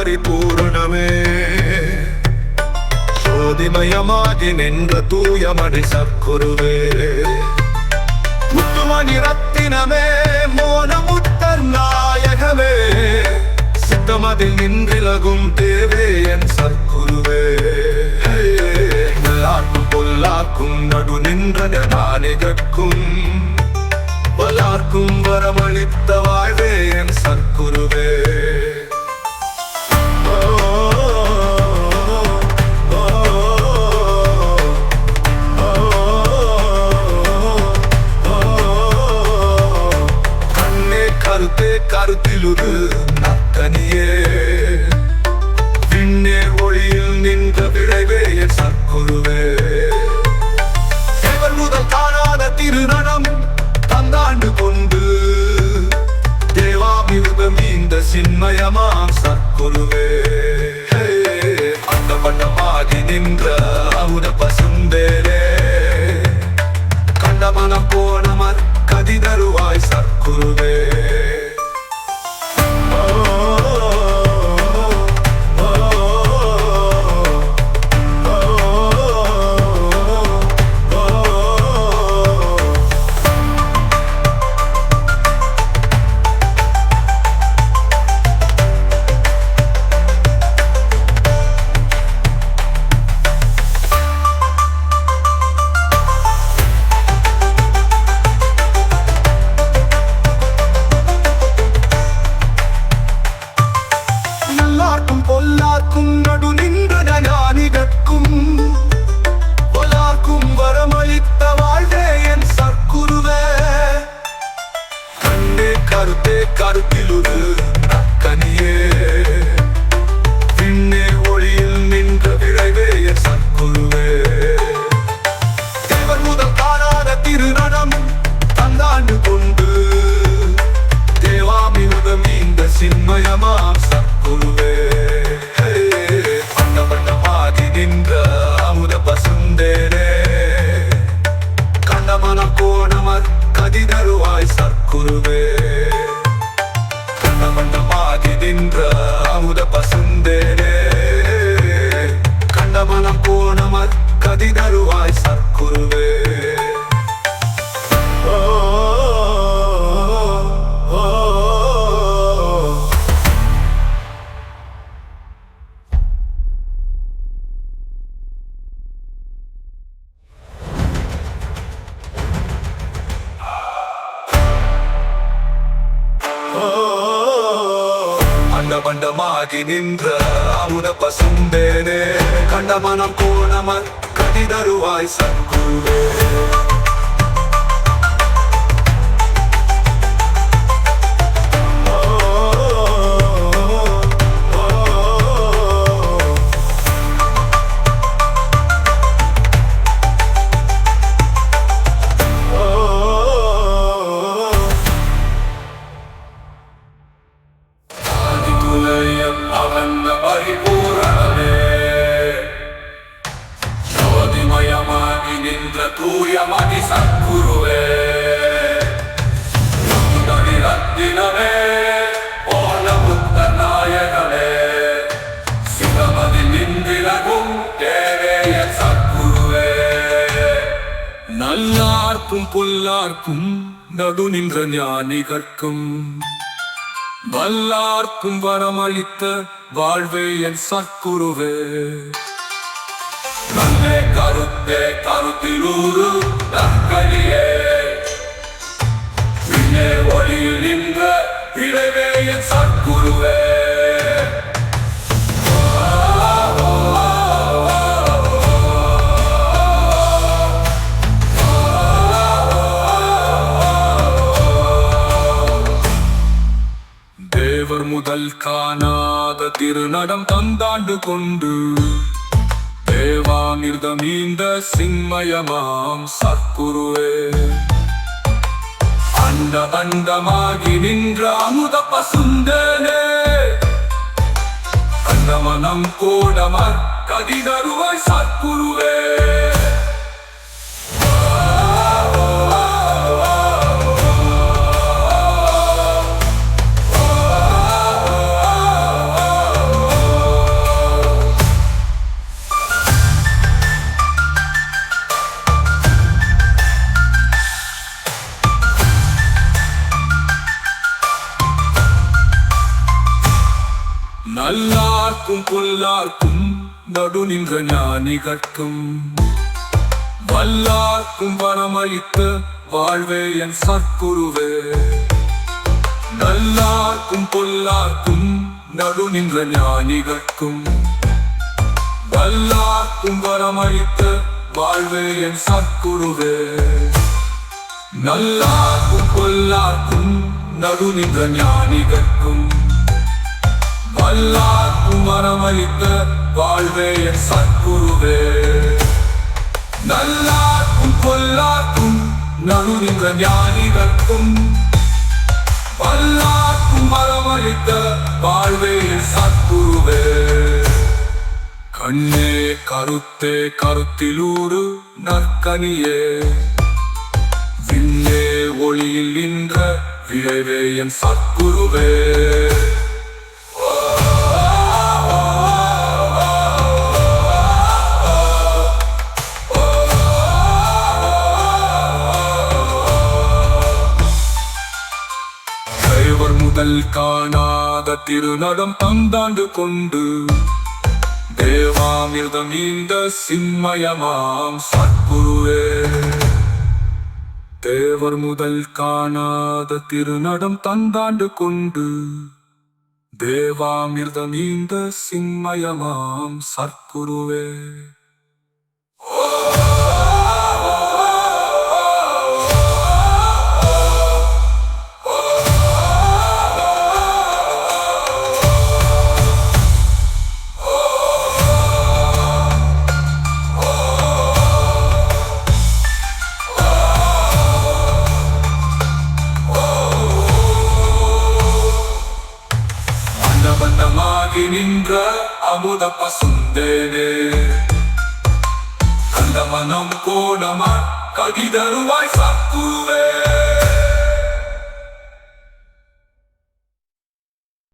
பரிபூரணமே ஜோதிமயமாகி நின்ற தூயமணி சற்குருவே முத்துமணி ரத்தினமே மோனமுத்தர் நாயகமே சித்தமதில் நின்றிலகும் தேவே என் சற்குருவே எல்லாருக்கும் பொல்லாக்கும் நடு நின்ற ஞானிகட்கும் பல்லார்க்கும் வரமளித்த வாழ்வே என் சற்குருவே கண்ணே கருத்தே கருத்திலுரு நக்கனியே விண்ணே ஒளியில் நின்ற விளைவே என் சற்குருவே தேவர் முதல் காணாத திருநடம் தந்தாண்டு கொண்டு தேவாமிருதம் இந்த சின்மயமாம் சற்குருவே அண்டபண்டமாகி நின்ற அமுத பசுந்தேரே கண்டமனம் போனமர் கதி தருவாய் சற்குருவே பொல்லாக்கும் நடு நின்ற ஞானிகட்கும் பொல்லாக்கும் வரமளித்த வாழ்வே என் சற்குருவே கண்ணே கருத்தே கருத்திலுரு நக்கனியே விண்ணே ஒளியில் நின்ற விளைவே என் சற்குருவே தேவர் முதல் காணாத திருநடம் தந்தாண்டு கொண்டு தேவாமிருதம் இந்த சின்மயமாம் சற்குருவே கதிதருவாய் சற்குருவே கண்டமண்டமாகி நின்ற அமுத பசுந்தேனே கண்டமனம் போனமர் கதிதருவாய் சற்குருவே அண்டபண்டமாகி நின்ற அமுத பசுந்தேனே கண்டமனம் கோணமர் கதிதருவாய் சற்குருவே ஜோதிமயமாகி நின்ற தூயமணி சற்குருவே முத்துமணி ரத்தினமே மோனமுத்தர் நாயகமே சித்தமதில் நின்றிலகும் தேவே என் சற்குருவே நல்லார்க்கும் பொல்லார்க்கும் நடு நின்ற ஞானிகட்கும் வல்லார்க்கும் வரமளித்த வாழ்வே என் சற்குருவே கண்ணே கருத்தே கருத்திலூரு நக்கனியே விண்ணே ஒளியில் நின்ற விளைவே என் சற்குருவே தேவர் முதல் காணாத திருநடம் தந்தாண்டு கொண்டு தேவாமிர்தம் இந்த சின்மயமாம் சற்குருவே அண்டமாகி நின்ற அமுத பசுந்தேனே கண்டமனம் கோணமர் கதிதருவாய் சற்குருவே நடு நின்ற ஞானிகட்கும் வல்லார்க்கும் வரமளித்த வாழ்வே என் சத்குருவே. நல்லார்க்கும் பொல்லார்க்கும் நடு நின்ற ஞானிகட்கும் வல்லார்க்கும் வரமளித்த வாழ்வே என் சத்குருவே. நல்லார்க்கும் பொல்லார்க்கும் நடு நின்ற ஞானிகட்கும் வல்லார்க்கும் வரமளித்த வாழ்வே என் சத்குருவே. நல்லார்க்கும் பொல்லார்க்கும் நடு நின்ற ஞானிகட்கும் வல்லார்க்கும் வரமளித்த வாழ்வே என் சத்குருவே. கண்ணே கருத்தே கருத்திலூறு நற்கனியே விண்ணே ஒளியில் நின்ற விளைவே என் சத்குருவே. தேவர் முதல் காணாத திருநடம் தந்தாண்டு கொண்டு தேவாமிர்தம் இந்த சின்மயமாம் சத்குருவே. தேவர் முதல் காணாத திருநடம் தந்தாண்டு கொண்டு தேவாமிர்தம் இந்த சின்மயமாம் சத்குருவே. பந்தமாகி நின்ற அமுத பசுந்தேனே கந்த மனம் கோணமா கடிதருவாய் சத்குருவே.